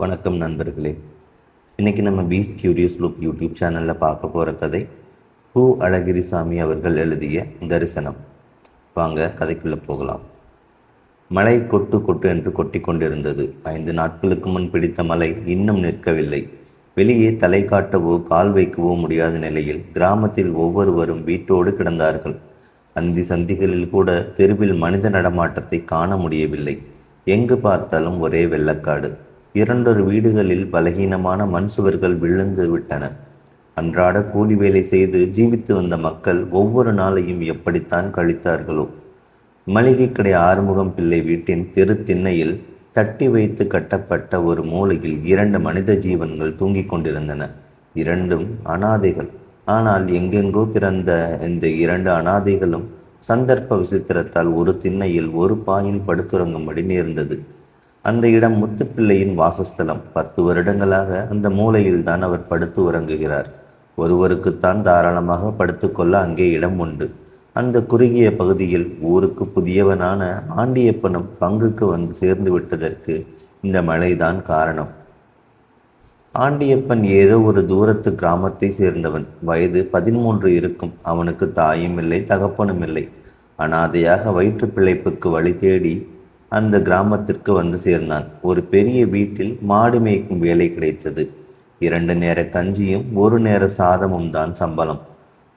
வணக்கம் நண்பர்களே. இன்றைக்கி நம்ம பீஸ் கியூரியஸ் லுக் யூடியூப் சேனலில் பார்க்க போகிற கதை பூ அழகிரிசாமி அவர்கள் எழுதிய தரிசனம். வாங்க கதைக்குள்ளே போகலாம். மழை கொட்டு கொட்டு என்று கொட்டி கொண்டிருந்தது. 5 நாட்களுக்கு முன் பிடித்த மழை இன்னும் நிற்கவில்லை. வெளியே தலை காட்டவோ கால் வைக்கவோ முடியாத நிலையில் கிராமத்தில் ஒவ்வொருவரும் வீட்டோடு கிடந்தார்கள். அந்தி சந்திகளில் கூட தெருவில் மனித நடமாட்டத்தை காண முடியவில்லை. எங்கு பார்த்தாலும் ஒரே வெள்ளக்காடு. 2 வீடுகளில் பலகீனமான மண் சுவர்கள் விழுந்து விட்டன. அன்றாட கூலி வேலை செய்து ஜீவித்து வந்த மக்கள் ஒவ்வொரு நாளையும் எப்படித்தான் கழித்தார்களோ. மளிகை கடை ஆறுமுகம் பிள்ளை வீட்டின் தெரு திண்ணையில் தட்டி வைத்து கட்டப்பட்ட ஒரு மூலையில் 2 மனித ஜீவன்கள் தூங்கிக் கொண்டிருந்தன. 2ம் அனாதைகள். ஆனால் எங்கெங்கோ பிறந்த இந்த 2 அனாதைகளும் சந்தர்ப்ப விசித்திரத்தால் ஒரு திண்ணையில் ஒரு பாயில் படுத்துறங்கும்படி நேர்ந்தது. அந்த இடம் முத்துப்பிள்ளையின் வாசஸ்தலம். 10 வருடங்களாக அந்த மூலையில்தான் அவர் படுத்து உறங்குகிறார். ஒருவருக்குத்தான் தாராளமாக படுத்துக்கொள்ள அங்கே இடம் உண்டு. அந்த குறுகிய பகுதியில் ஊருக்கு புதியவனான ஆண்டியப்பனும் பங்குக்கு வந்து சேர்ந்து விட்டதற்கு இந்த மழைதான் காரணம். ஆண்டியப்பன் ஏதோ ஒரு தூரத்து கிராமத்தை சேர்ந்தவன். வயது 13 இருக்கும். அவனுக்கு தாயும் இல்லை, தகப்பனும் இல்லை. அனாதையாக வயிற்று பிழைப்புக்கு வழி தேடி அந்த கிராமத்திற்கு வந்து சேர்ந்தான். ஒரு பெரிய வீட்டில் மாடு மேய்க்கும் வேலை கிடைத்தது. 2 நேர கஞ்சியும் 1 நேர சாதமும் தான் சம்பளம்.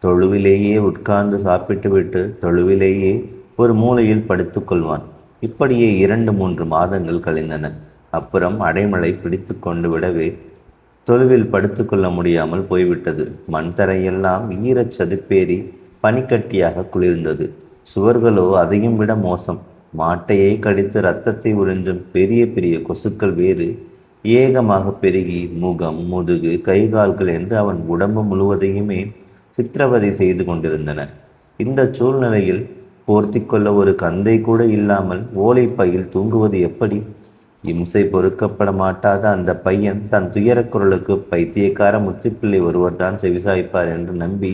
தொழுவிலேயே உட்கார்ந்து சாப்பிட்டு விட்டு தொழுவிலேயே ஒரு மூலையில் படுத்து கொள்வான். இப்படியே 2-3 மாதங்கள் கழிந்தன. அப்புறம் அடைமழை பிடித்து கொண்டு விடவே தொழுவில் படுத்து கொள்ள முடியாமல் போய்விட்டது. மண் தரையெல்லாம் ஈரச் சதுப்பேறி பனிக்கட்டியாக குளிர்ந்தது. சுவர்களோ அதையும் விட மோசம். மாட்டையை கடித்து இரத்தத்தை உறிஞ்சும் பெரிய பெரிய கொசுக்கள் வேறு ஏகமாக பெருகி முகம், முதுகு, கைகால்கள் என்று அவன் உடம்பு முழுவதையுமே சித்திரவதை செய்து கொண்டிருந்தன. இந்த சூழ்நிலையில் போர்த்தி கொள்ள ஒரு கந்தை கூட இல்லாமல் ஓலைப்பையில் தூங்குவது எப்படி? இம்சை பொறுக்கப்பட மாட்டாத அந்த பையன் தன் துயரக்குரலுக்கு பைத்தியக்கார முத்துப்பிள்ளை ஒருவர் தான் செவிசாய்ப்பார் என்று நம்பி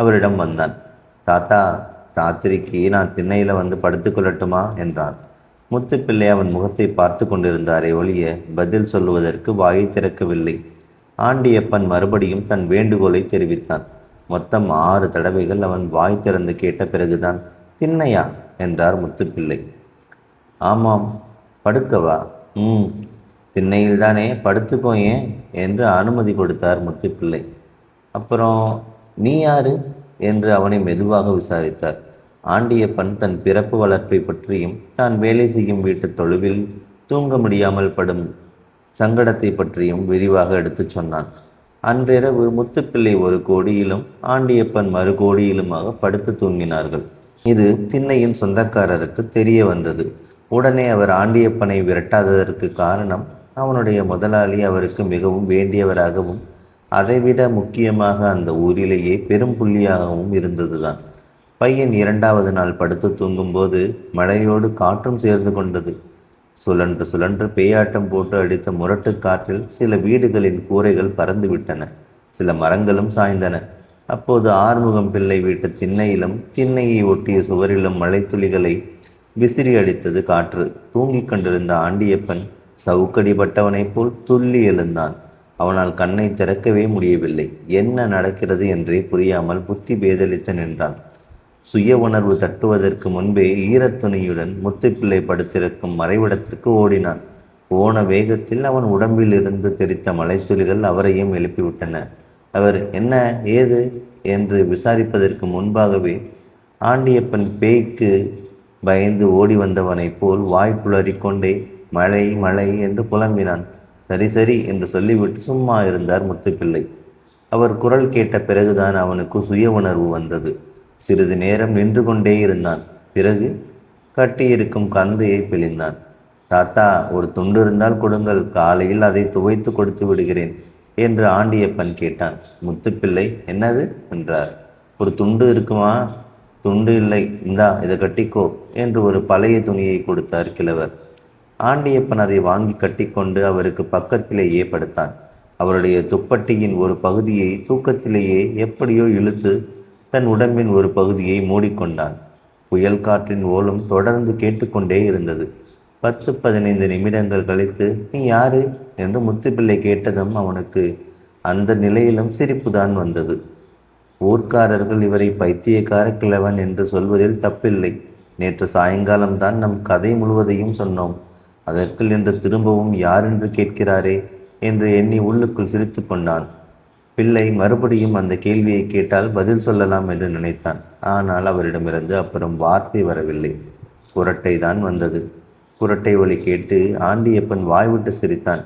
அவரிடம் வந்தான். தாத்தா, ராத்திரிக்கு நான் திண்ணையில் வந்து படுத்துக்கொள்ளட்டுமா என்றான். முத்துப்பிள்ளை அவன் முகத்தை பார்த்து கொண்டிருந்தாரே ஒழிய பதில் சொல்லுவதற்கு வாயை திறக்கவில்லை. ஆண்டியப்பன் மறுபடியும் தன் வேண்டுகோளை தெரிவித்தான். மொத்தம் 6 தடவைகள் அவன் வாய் திறந்து கேட்ட பிறகுதான் திண்ணையா என்றார் முத்துப்பிள்ளை. ஆமாம், படுக்கவா? திண்ணையில்தானே, படுத்துக்கோ ஏன் என்று அனுமதி கொடுத்தார் முத்துப்பிள்ளை. அப்புறம் நீ யாரு என்று அவனை மெதுவாக விசாரித்தார். ஆண்டியப்பன் தன் பிறப்பு வளர்ப்பை பற்றியும் தான் வேலை செய்யும் வீட்டு தொழுவில் தூங்க முடியாமல் படும் சங்கடத்தை பற்றியும் விரிவாக எடுத்துச் சொன்னான். அன்றிரவு முத்துப்பிள்ளை ஒரு கோடியிலும் ஆண்டியப்பன் மறு கோடியிலுமாக படுத்து தூங்கினார்கள். இது திண்ணையின் சொந்தக்காரருக்கு தெரிய வந்தது. உடனே அவர் ஆண்டியப்பனை விரட்டாததற்கு காரணம் அவனுடைய முதலாளி அவருக்கு மிகவும் வேண்டியவராகவும் அதைவிட முக்கியமாக அந்த ஊரிலேயே பெரும் புள்ளியாகவும் இருந்ததுதான். பையன் 2வது நாள் படுத்து தூங்கும்போது மழையோடு காற்றும் சேர்ந்து கொண்டது. சுழன்று சுழன்று பேயாட்டம் போட்டு அடித்த முரட்டு காற்றில் சில வீடுகளின் கூரைகள் பறந்து விட்டன. சில மரங்களும் சாய்ந்தன. அப்போது ஆறுமுகம் பிள்ளை வீட்டு திண்ணையிலும் திண்ணையை ஒட்டிய சுவரிலும் மழைத்துளிகளை விசிறி அடித்தது காற்று. தூங்கிக் கொண்டிருந்த ஆண்டியப்பன் சவுக்கடிப்பட்டவனைப் போல் துள்ளி எழுந்தான். அவனால் கண்ணை திறக்கவே முடியவில்லை. என்ன நடக்கிறது என்றே புரியாமல் புத்தி பேதலித்து நின்றான். சுய உணர்வு தட்டுவதற்கு முன்பே ஈரத்துணியுடன் முத்துப்பிள்ளை படுத்திருக்கும் மறைவிடத்திற்கு ஓடினான். போன வேகத்தில் அவன் உடம்பில் இருந்து தெரித்த மலைத்துளிகள் அவரையும் எழுப்பிவிட்டன. அவர் என்ன ஏது என்று விசாரிப்பதற்கு முன்பாகவே ஆண்டியப்பன் பேய்க்கு பயந்து ஓடி வந்தவனைப் போல் வாய் புலறிக்கொண்டே மழை மழை என்று புலம்பினான். சரி சரி என்று சொல்லிவிட்டு சும்மா இருந்தார் முத்துப்பிள்ளை. அவர் குரல் கேட்ட பிறகுதான் அவனுக்கு சுய உணர்வு வந்தது. சிறிது நேரம் நின்று கொண்டே இருந்தான். பிறகு கட்டியிருக்கும் கந்தையை பிழிந்தான். தாத்தா, ஒரு துண்டு இருந்தால் கொடுங்கள், காலையில் அதை துவைத்து கொடுத்து விடுகிறேன் என்று ஆண்டியப்பன் கேட்டான். முத்துப்பிள்ளை என்னது என்றார். ஒரு துண்டு இருக்குமா? துண்டு இல்லை, இந்தா இதை கட்டிக்கோ என்று ஒரு பழைய துணியை கொடுத்தார் கிழவர். ஆண்டியப்பன் அதை வாங்கி கட்டிக்கொண்டு அவருக்கு பக்கத்திலேயே படுத்தான். அவருடைய துப்பட்டியின் ஒரு பகுதியை தூக்கத்திலேயே எப்படியோ இழுத்து தன் உடம்பின் ஒரு பகுதியை மூடிக்கொண்டான். புயல் காற்றின் ஓலம் தொடர்ந்து கேட்டுக்கொண்டே இருந்தது. 10-15 நிமிடங்கள் கழித்து, நீ யாரு என்று முத்துப்பிள்ளை கேட்டதும் அவனுக்கு அந்த நிலையிலும் சிரிப்புதான் வந்தது. ஊர்க்காரர்கள் இவரை பைத்தியக்கார கிழவன் என்று சொல்வதில் தப்பில்லை. நேற்று சாயங்காலம்தான் நம் கதை முழுவதையும் சொன்னோம். அதற்குள் என்று திரும்பவும் யார் என்று கேட்கிறாரே என்று எண்ணி உள்ளுக்குள் சிரித்து கொண்டான். பிள்ளை மறுபடியும் அந்த கேள்வியை கேட்டால் பதில் சொல்லலாம் என்று நினைத்தான். ஆனால் அவரிடமிருந்து அப்புறம் வார்த்தை வரவில்லை. குரட்டை தான் வந்தது. குரட்டை ஒலி கேட்டு ஆண்டியப்பன் வாய்விட்டு சிரித்தான்.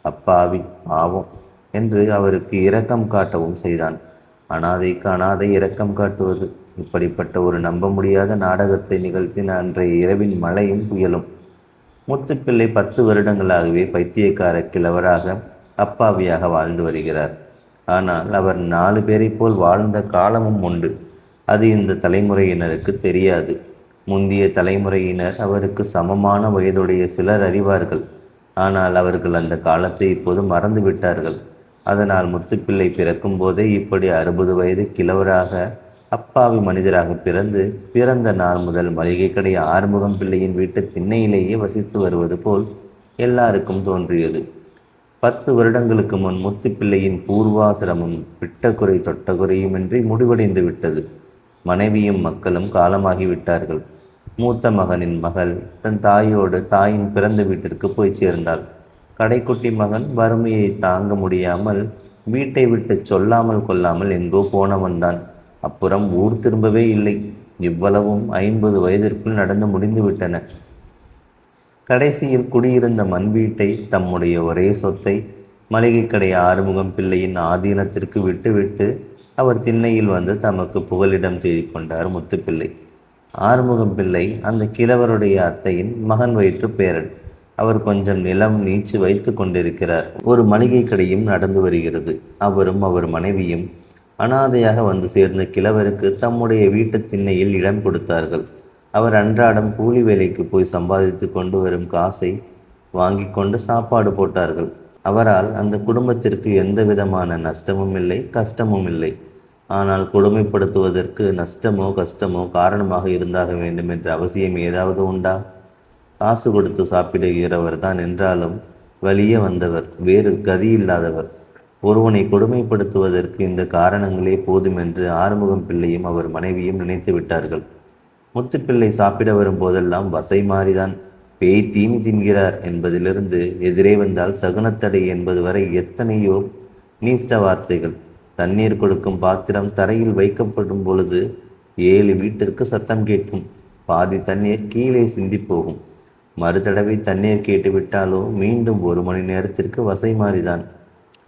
அப்பாவி பாவம் என்று அவருக்கு இரக்கம் காட்டவும் செய்தான். அனாதைக்கு அனாதை இரக்கம் காட்டுவது, இப்படிப்பட்ட ஒரு நம்ப முடியாத நாடகத்தை நிகழ்த்தின அன்றைய இரவின் மழையும் புயலும். முத்துப்பிள்ளை 10 வருடங்களாகவே பைத்தியக்கார கிழவராக அப்பாவியாக வாழ்ந்து வருகிறார். ஆனால் அவர் 4 பேரை போல் வாழ்ந்த காலமும் உண்டு. அது இந்த தலைமுறையினருக்கு தெரியாது. முந்தைய தலைமுறையினர் அவருக்கு சமமான வயதுடைய சிலர் அறிவார்கள். ஆனால் அவர்கள் அந்த காலத்தை இப்போது மறந்து விட்டார்கள். அதனால் முத்துப்பிள்ளை பிறக்கும் போதே இப்படி 60 வயது கிழவராக அப்பாவி மனிதராக பிறந்த நாள் முதல் மளிகை கடை ஆறுமுகம் பிள்ளையின் வீட்டு திண்ணையிலேயே வசித்து வருவது போல் எல்லாருக்கும் தோன்றியது. 10 வருடங்களுக்கு முன் முத்துப்பிள்ளையின் பூர்வாசிரமம் விட்டக்குறை தொட்டக்குறையுமின்றி முடிவடைந்து விட்டது. மனைவியும் மக்களும் காலமாகிவிட்டார்கள். மூத்த மகனின் மகள் தன் தாயோடு தாயின் பிறந்த வீட்டிற்கு போய் சேர்ந்தாள். கடைக்குட்டி மகன் வறுமையை தாங்க முடியாமல் வீட்டை விட்டு சொல்லாமல் கொள்ளாமல் எங்கோ போனவன்தான். அப்புறம் ஊர் திரும்பவே இல்லை. இவ்வளவும் 50 வயதிற்குள் நடந்து முடிந்து விட்டன. கடைசியில் குடியிருந்த மண் வீட்டை, தம்முடைய ஒரே சொத்தை, மளிகை கடை ஆறுமுகம் பிள்ளையின் ஆதீனத்திற்கு விட்டுவிட்டு அவர் திண்ணையில் வந்து தமக்கு புகலிடம் தேடிக்கொண்டார் முத்துப்பிள்ளை. ஆறுமுகம் பிள்ளை அந்த கிழவருடைய அத்தையின் மகன் வயிற்று பேரன். அவர் கொஞ்சம் நிலம் நீச்சு வைத்து கொண்டிருக்கிறார். ஒரு மளிகை கடையும் நடந்து வருகிறது. அவரும் அவர் மனைவியும் அனாதையாக வந்து சேர்ந்த கிழவருக்கு தம்முடைய வீட்டு திண்ணையில் இடம் கொடுத்தார்கள். அவர் அன்றாடம் கூலி வேலைக்கு போய் சம்பாதித்து கொண்டு வரும் காசை வாங்கி கொண்டு சாப்பாடு போட்டார்கள். அவரால் அந்த குடும்பத்திற்கு எந்த விதமான நஷ்டமும் இல்லை, கஷ்டமும் இல்லை. ஆனால் கொடுமைப்படுத்துவதற்கு நஷ்டமோ கஷ்டமோ காரணமாக இருந்தாக வேண்டும் என்ற அவசியம் ஏதாவது உண்டா? காசு கொடுத்து சாப்பிடுகிறவர் தான் என்றாலும் வலிய வந்தவர், வேறு கதியில்லாதவர். ஒருவனை கொடுமைப்படுத்துவதற்கு இந்த காரணங்களே போதுமென்று ஆறுமுகம் பிள்ளையும் அவர் மனைவியும் நினைத்து விட்டார்கள். முத்துப்பிள்ளை சாப்பிட வரும்போதெல்லாம் வசை மாறிதான். பேய் தீனி தின்கிறார் என்பதிலிருந்து எதிரே வந்தால் சகுனத்தடை என்பது வரை எத்தனையோ நீஷ்ட வார்த்தைகள். தண்ணீர் கொடுக்கும் பாத்திரம் தரையில் வைக்கப்படும் பொழுது 7 வீட்டிற்கு சத்தம் கேட்கும். பாதி தண்ணீர் கீழே சிந்தி போகும். மறுதடவை தண்ணீர் கேட்டுவிட்டாலோ மீண்டும் 1 மணி நேரத்திற்கு வசை மாறிதான்.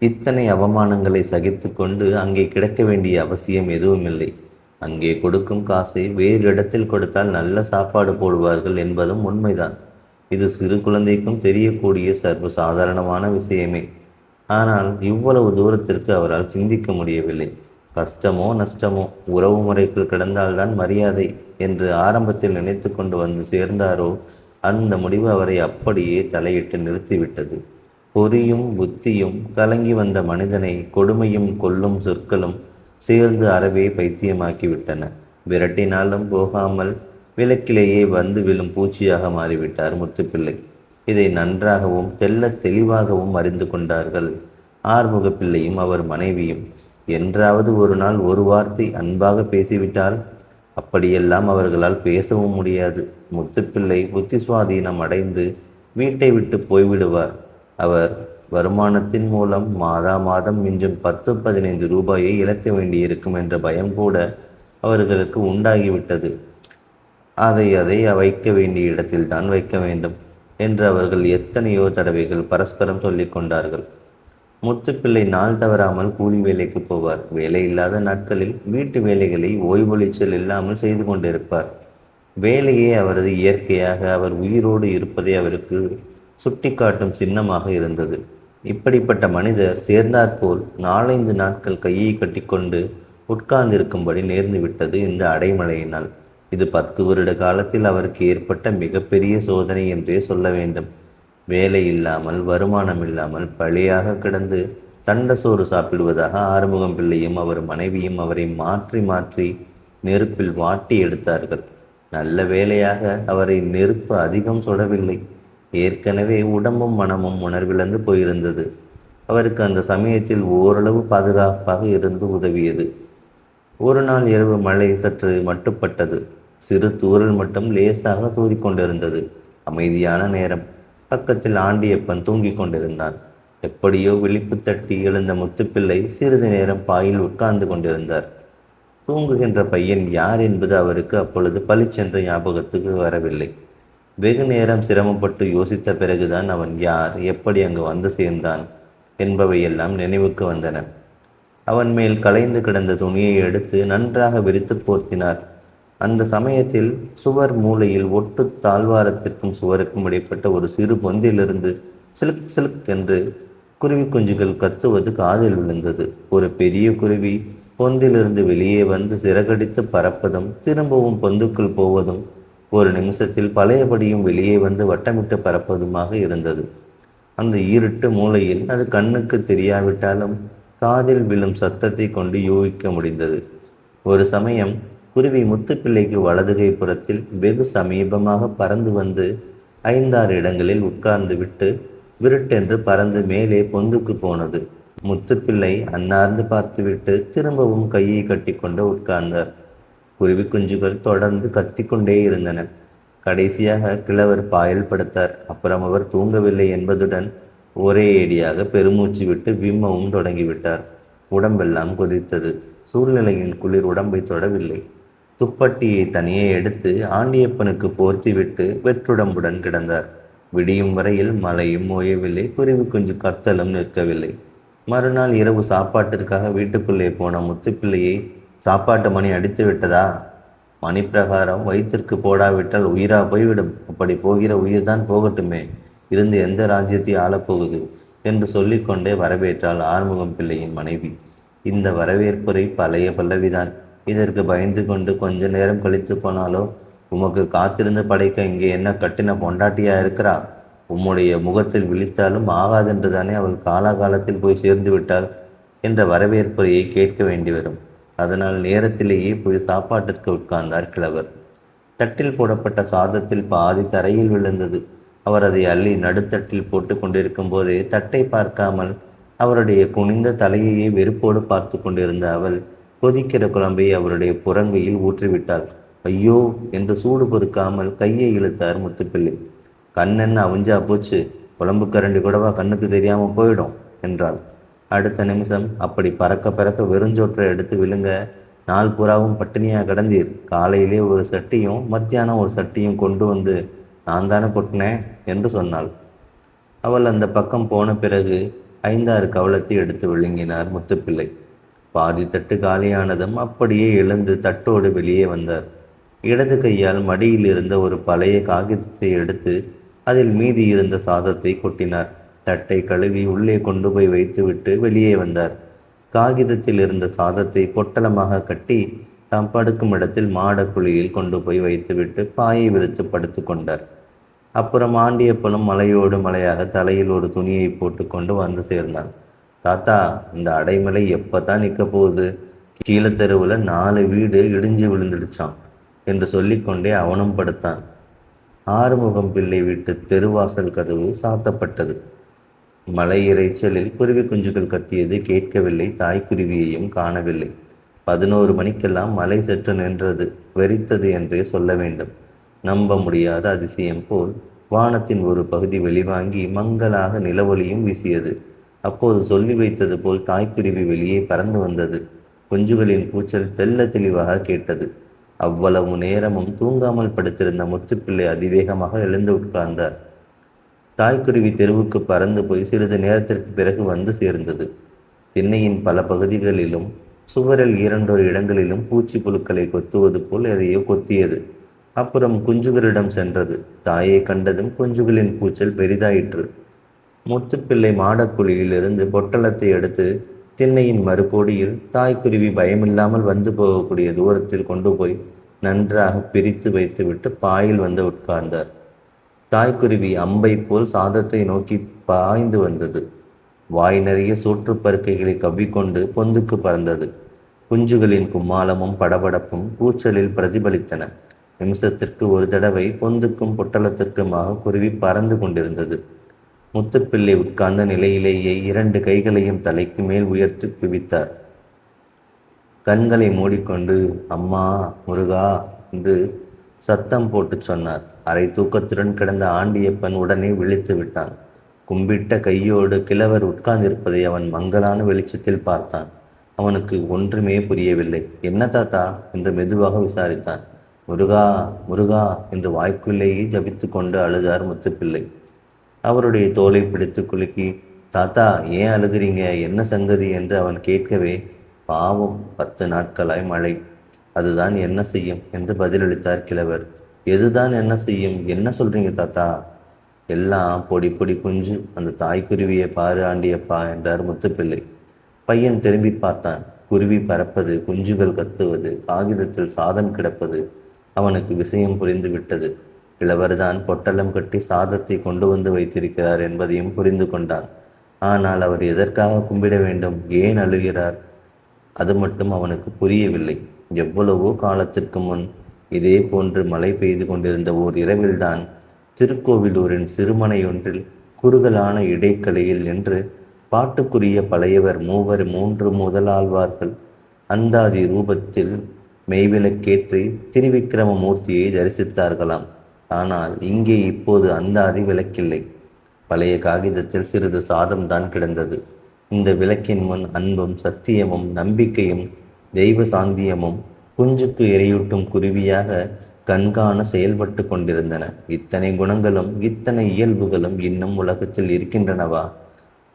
இத்தனை அவமானங்களை சகித்து கொண்டு அங்கே கிடக்க வேண்டிய அவசியம் எதுவும் இல்லை. அங்கே கொடுக்கும் காசை வேறு இடத்தில் கொடுத்தால் நல்ல சாப்பாடு போடுவார்கள் என்பதும் உண்மைதான். இது சிறு குழந்தைக்கும் தெரியக்கூடிய சர்வ சாதாரணமான விஷயமே. ஆனால் இவ்வளவு தூரத்திற்கு அவரால் சிந்திக்க முடியவில்லை. கஷ்டமோ நஷ்டமோ உறவு முறைக்குள் கிடந்தால்தான் மரியாதை என்று ஆரம்பத்தில் நினைத்து கொண்டு வந்து சேர்ந்தாரோ அந்த முடிவு அவரை அப்படியே தலையிட்டு நிறுத்திவிட்டது. பொறியும் புத்தியும் கலங்கி வந்த மனிதனை கொடுமையும் கொல்லும் சொற்களும் சேர்ந்து அறவே பைத்தியமாக்கிவிட்டன. விரட்டினாலும் போகாமல் விளக்கிலேயே வந்து விழும் பூச்சியாக மாறிவிட்டார் முத்துப்பிள்ளை. இதை நன்றாகவும் தெளிவாகவும் அறிந்து கொண்டார்கள் ஆறுமுக பிள்ளையும் அவர் மனைவியும். என்றாவது ஒரு நாள் ஒரு வார்த்தை அன்பாக பேசிவிட்டால் அப்படியெல்லாம் அவர்களால் பேசவும் முடியாது. முத்துப்பிள்ளை புத்தி சுவாதீனம் அடைந்து வீட்டை விட்டு போய்விடுவார். அவர் வருமானத்தின் மூலம் மாதம் மிஞ்சும் 10-15 ரூபாயை இழக்க வேண்டியிருக்கும் என்ற பயம் கூட அவர்களுக்கு உண்டாகிவிட்டது. அதை வைக்க வேண்டிய இடத்தில் தான் வைக்க வேண்டும் என்று அவர்கள் எத்தனையோ தடவைகள் பரஸ்பரம் சொல்லிக் கொண்டார்கள். முத்துப்பிள்ளை நாள் தவறாமல் கூலி வேலைக்கு போவார். வேலை இல்லாத நாட்களில் வீட்டு வேலைகளை ஓய்வொழிச்சல் இல்லாமல் செய்து கொண்டிருப்பார். வேலையே அவரது இயற்கையாக அவர் உயிரோடு இருப்பதை அவருக்கு சுட்டிக்காட்டும் சின்னமாக இருந்தது. இப்படிப்பட்ட மனிதர் சேர்ந்தாற்போல் 4-5 நாட்கள் கையை கட்டிக்கொண்டு உட்கார்ந்திருக்கும்படி நேர்ந்து விட்டது இந்த அடைமழையினால். இது 10 வருட காலத்தில் அவருக்கு ஏற்பட்ட மிகப்பெரிய சோதனை என்றே சொல்ல வேண்டும். வேலை இல்லாமல் வருமானம் இல்லாமல் பழியாக கிடந்து தண்ட சோறு சாப்பிடுவதாக ஆறுமுகம் பிள்ளையும் அவர் மனைவியும் அவரை மாற்றி மாற்றி நெருப்பில் வாட்டி எடுத்தார்கள். நல்ல வேளையாக அவரை நெருப்பு அதிகம் சுடவில்லை. ஏற்கனவே உடம்பும் மனமும் உணர்விழந்து போயிருந்தது. அவருக்கு அந்த சமயத்தில் ஓரளவு பாதுகாப்பாக இருந்து உதவியது. ஒரு நாள் இரவு மழை சற்று மட்டுப்பட்டது. சிறு தூறல் மட்டும் லேசாக தூறிக்கொண்டிருந்தது. அமைதியான நேரம். பக்கத்தில் ஆண்டியப்பன் தூங்கிக் கொண்டிருந்தான். எப்படியோ விழிப்பு தட்டி எழுந்த முத்துப்பிள்ளை சிறிது நேரம் பாயில் உட்கார்ந்து கொண்டிருந்தார். தூங்குகின்ற பையன் யார் என்பது அவருக்கு அப்பொழுது பளிச்சென்ற ஞாபகத்துக்கு வரவில்லை. வெகு நேரம் சிரமப்பட்டு யோசித்த பிறகுதான் அவன் யார், எப்படி அங்கு வந்து சேர்ந்தான் என்பவையெல்லாம் நினைவுக்கு வந்தன. அவன் மேல் கலைந்து கிடந்த துணியை எடுத்து நன்றாக விரித்து போர்த்தினார். அந்த சமயத்தில் சுவர் மூலையில் ஒட்டு தாழ்வாரத்திற்கும் சுவருக்கும் இடைப்பட்ட ஒரு சிறு பொந்திலிருந்து சிலுக் சிலுக் என்று குருவி குஞ்சுகள் கத்துவது காதில் விழுந்தது. ஒரு பெரிய குருவி பொந்திலிருந்து வெளியே வந்து சிறகடித்து பறப்பதும் திரும்பவும் பொந்துக்குள் போவதும் ஒரு நிமிஷத்தில் பழையபடியும் வெளியே வந்து வட்டமிட்டு பறப்பதுமாக இருந்தது. அந்த இருட்டு மூலையில் அது கண்ணுக்கு தெரியாவிட்டாலும் காதில் விழும் சத்தத்தை கொண்டு யூகிக்க முடிந்தது. ஒரு சமயம் குருவி முத்துப்பிள்ளைக்கு வலதுகை புறத்தில் வெகு சமீபமாக பறந்து வந்து 5-6 இடங்களில் உட்கார்ந்து விட்டு விருட்டென்று பறந்து மேலே பொந்துக்கு போனது. முத்துப்பிள்ளை அன்னார்ந்து பார்த்துவிட்டு திரும்பவும் கையை கட்டிக்கொண்டு உட்கார்ந்தார். குருவி குஞ்சுகள் தொடர்ந்து கத்திக்கொண்டே இருந்தன. கடைசியாக கிழவர் பாயல் படுத்தார். அப்புறம் அவர் தூங்கவில்லை என்பதுடன் ஒரே ஏடியாக பெருமூச்சு விட்டு விம்மவும் தொடங்கிவிட்டார். உடம்பெல்லாம் கொதித்தது. சூழ்நிலையின் குளிர் உடம்பை தொடவில்லை. துப்பட்டியை தனியே எடுத்து ஆண்டியப்பனுக்கு போர்த்திவிட்டு வெற்றுடம்புடன் கிடந்தார். விடியும் வரையில் மழையும் ஓயவில்லை, குருவி குஞ்சு கத்தலும் நிற்கவில்லை. மறுநாள் இரவு சாப்பாட்டிற்காக வீட்டுக்குள்ளே போன முத்துப்பிள்ளையை, சாப்பாட்டு மணி அடித்து விட்டதா? மணி பிரகாரம் வயிற்றிற்கு போடாவிட்டால் உயிரா போய்விடும். அப்படி போகிற உயிர்தான் போகட்டுமே, இருந்து எந்த ராஜ்யத்தை ஆளப்போகுது என்று சொல்லிக்கொண்டே வரவேற்றாள் ஆறுமுகம் பிள்ளையின் மனைவி. இந்த வரவேற்புரை பழைய பல்லவிதான். இதற்கு பயந்து கொண்டு கொஞ்ச நேரம் கழித்து போனாலோ, உமக்கு காத்திருந்து படைக்க இங்கே என்ன கட்டின பொண்டாட்டியா இருக்கிறா? உம்முடைய முகத்தில் விழித்தாலும் ஆகாதென்று தானே அவள் காலாகாலத்தில் போய் சேர்ந்து விட்டாள் என்ற வரவேற்புரையை கேட்க வேண்டி வரும். அதனால் நேரத்திலேயே போய் சாப்பாட்டிற்கு உட்கார்ந்தார் கிழவர். தட்டில் போடப்பட்ட சாதத்தில் பாதி தரையில் விழுந்தது. அவர் அதை அள்ளி நடுத்தட்டில் போட்டு கொண்டிருக்கும் போதே தட்டை பார்க்காமல் அவருடைய குனிந்த தலையையே வெறுப்போடு பார்த்து கொண்டிருந்த அவள் கொதிக்கிற குழம்பை அவருடைய புறங்கையில் ஊற்றிவிட்டாள். ஐயோ என்று சூடு பொறுக்காமல் கையை இழுத்தார் முத்துப்பிள்ளை. கண்ணென்ன அவிஞ்சா போச்சு, குழம்பு கரண்டி கூடவா கண்ணுக்கு தெரியாமல் போயிடும் என்றாள். அடுத்த நிமிஷம், அப்படி பறக்க பறக்க வெறுஞ்சோற்றை எடுத்து விழுங்க, நாள் புறாவும் பட்டினியாக கிடந்தீர். காலையிலே ஒரு சட்டியும் மத்தியானம் ஒரு சட்டியும் கொண்டு வந்து நான் தானே கொட்டினேன் என்று சொன்னாள். அவள் அந்த பக்கம் போன பிறகு 5-6 கவளத்தை எடுத்து விழுங்கினார் முத்துப்பிள்ளை. பாதி தட்டு காலியானதும் அப்படியே எழுந்து தட்டோடு வெளியே வந்தார். இடது கையால் மடியில் இருந்த ஒரு பழைய காகிதத்தை எடுத்து அதில் மீதி இருந்த சாதத்தை கொட்டினார். தட்டை கழுவி உள்ளே கொண்டு போய் வைத்துவிட்டு வெளியே வந்தார். காகிதத்தில் இருந்த சாதத்தை பொட்டலமாக கட்டி தாம் படுக்கும் இடத்தில் மாடக்குழியில் கொண்டு போய் வைத்துவிட்டு பாயை விரித்து படுத்து கொண்டார். அப்புறம் ஆண்டியப்பனும் மலையோடு மலையாக தலையில் ஒரு துணியை போட்டுக்கொண்டு வந்து சேர்ந்தான். தாத்தா, இந்த அடைமலை எப்பத்தான் நிற்க போகுது? கீழே தெருவில் 4 வீடு இடிஞ்சு விழுந்துடுச்சான் என்று சொல்லிக்கொண்டே அவனும் படுத்தான். ஆறுமுகம் பிள்ளை வீட்டு தெருவாசல் கதவு சாத்தப்பட்டது. மலை இறைச்சலில் குருவி குஞ்சுகள் கத்தியது கேட்கவில்லை. தாய்க்குருவியையும் காணவில்லை. 11 மணிக்கெல்லாம் மலை சற்று நின்றது. வெறித்தது என்றே சொல்ல வேண்டும். நம்ப முடியாத அதிசயம் போல் வானத்தின் ஒரு பகுதி வெளிவாங்கி மங்களாக நிலவொளியும் வீசியது. அப்போது சொல்லி வைத்தது போல் தாய்க்குருவி வெளியே பறந்து வந்தது. குஞ்சுகளின் கூச்சல் தெல்ல தெளிவாக கேட்டது. அவ்வளவு நேரமும் தூங்காமல் படுத்திருந்த முத்துப்பிள்ளை அதிவேகமாக எழுந்து உட்கார்ந்தார். தாய்க்குருவி தெருவுக்கு பறந்து போய் சிறிது நேரத்திற்கு பிறகு வந்து சேர்ந்தது. திண்ணையின் பல பகுதிகளிலும் சுவரில் 2 இடங்களிலும் பூச்சி புழுக்களை கொத்துவது போல் எதையோ கொத்தியது. அப்புறம் குஞ்சுகளிடம் சென்றது. தாயை கண்டதும் குஞ்சுகளின் கூச்சல் பெரிதாயிற்று. முத்துப்பிள்ளை மாடக்குழியிலிருந்து பொட்டலத்தை எடுத்து திண்ணையின் மறுபோடியில் தாய்க்குருவி பயமில்லாமல் வந்து போகக்கூடிய தூரத்தில் கொண்டு போய் நன்றாக பிரித்து வைத்துவிட்டு பாயில் வந்து உட்கார்ந்தார். தாய்க்குருவி அம்பை போல் சாதத்தை நோக்கி பாய்ந்து வந்தது. வாய் நிறைய சோற்றுப்பருக்கைகளை கவ்விக்கொண்டு பொந்துக்கு பறந்தது. குஞ்சுகளின் கும்மாளமும் படபடப்பும் கூச்சலில் பிரதிபலித்தன. நிமிஷத்திற்கு ஒரு தடவை பொந்துக்கும் பொட்டலத்திற்குமாக குருவி பறந்து கொண்டிருந்தது. முத்துப்பிள்ளை உட்கார்ந்த நிலையிலேயே 2 கைகளையும் தலைக்கு மேல் உயர்த்தி குவித்தார். கண்களை மூடிக்கொண்டு அம்மா, முருகா என்று சத்தம் போட்டு சொன்னார். அரை தூக்கத்துடன் கிடந்த ஆண்டியப்பன் உடனே விழித்து விட்டான். கும்பிட்ட கையோடு கிழவர் உட்கார்ந்திருப்பதை அவன் மங்கலான வெளிச்சத்தில் பார்த்தான். அவனுக்கு ஒன்றுமே புரியவில்லை. என்ன தாத்தா என்று மெதுவாக விசாரித்தான். முருகா, முருகா என்று வாய்க்குள்ளேயே ஜபித்து கொண்டு அழுதார் முத்துப்பிள்ளை. அவருடைய தோலை பிடித்து குலுக்கி, தாத்தா ஏன் அழுகிறீங்க, என்ன சங்கதி என்று அவன் கேட்கவே, பாவம் 10 நாட்களாய் மழை, அதுதான் என்ன செய்யும் என்று பதிலளித்தார் கிழவர். எதுதான் என்ன செய்யும், என்ன சொல்றீங்க தாத்தா? எல்லாம் பொடி பொடி குஞ்சு, அந்த தாய்க்குருவியை பாரு ஆண்டியப்பா என்றார் முத்துப்பிள்ளை. பையன் திரும்பி பார்த்தான். குருவி பறப்பது, குஞ்சுகள் கத்துவது, காகிதத்தில் சாதம் கிடப்பது. அவனுக்கு விஷயம் புரிந்து விட்டது. கிழவர்தான் பொட்டலம் கட்டி சாதத்தை கொண்டு வந்து வைத்திருக்கிறார் என்பதையும் புரிந்து கொண்டான். ஆனால் அவர் எதற்காக கும்பிட வேண்டும், ஏன் அழுகிறார், அது மட்டும் அவனுக்கு புரியவில்லை. எவ்வளவோ காலத்திற்கு முன் இதே போன்று மழை பெய்து கொண்டிருந்த ஓர் இரவில்தான் திருக்கோவிலூரின் சிறுமனையொன்றில் குறுகலான இடைக்கலையில் என்று பாட்டுக்குரிய பழையவர் 3 முதலாழ்வார்கள் அந்தாதி ரூபத்தில் மெய்விளக்கேற்றி திருவிக்கிரமமூர்த்தியை தரிசித்தார்களாம். ஆனால் இங்கே இப்போது அந்தாதி விளக்கில்லை. பழைய காகிதத்தில் சிறிது சாதம்தான் கிடந்தது. இந்த விளக்கின் முன் அன்பும் சத்தியமும் நம்பிக்கையும் தெய்வ சாந்தியமும் குஞ்சுக்கு எரியூட்டும் குருவியாக கண்காண செயல்பட்டு கொண்டிருந்தன. இத்தனை குணங்களும் இத்தனை இயல்புகளும் இன்னும் உலகத்தில் இருக்கின்றனவா?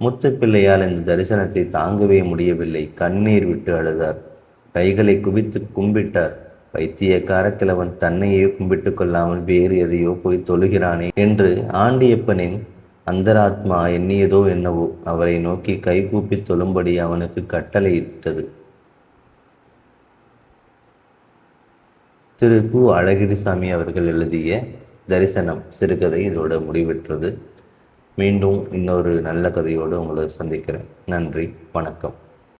முத்துப்பிள்ளையால் இந்த தரிசனத்தை தாங்கவே முடியவில்லை. கண்ணீர் விட்டு அழுதார். கைகளை குவித்து கும்பிட்டார். வைத்தியக்கார கிழவன் தன்னையே கும்பிட்டு கொள்ளாமல் வேறு எதையோ போய் தொழுகிறானே என்று ஆண்டியப்பனின் அந்தராத்மா எண்ணியதோ என்னவோ அவரை நோக்கி கைகூப்பி தொழும்படி அவனுக்கு கட்டளையிட்டது. திரு கு. அழகிரிசாமி அவர்கள் எழுதிய தரிசனம் சிறுகதை இதோடு முடிவெற்றது. மீண்டும் இன்னொரு நல்ல கதையோடு உங்களை சந்திக்கிறேன். நன்றி, வணக்கம்.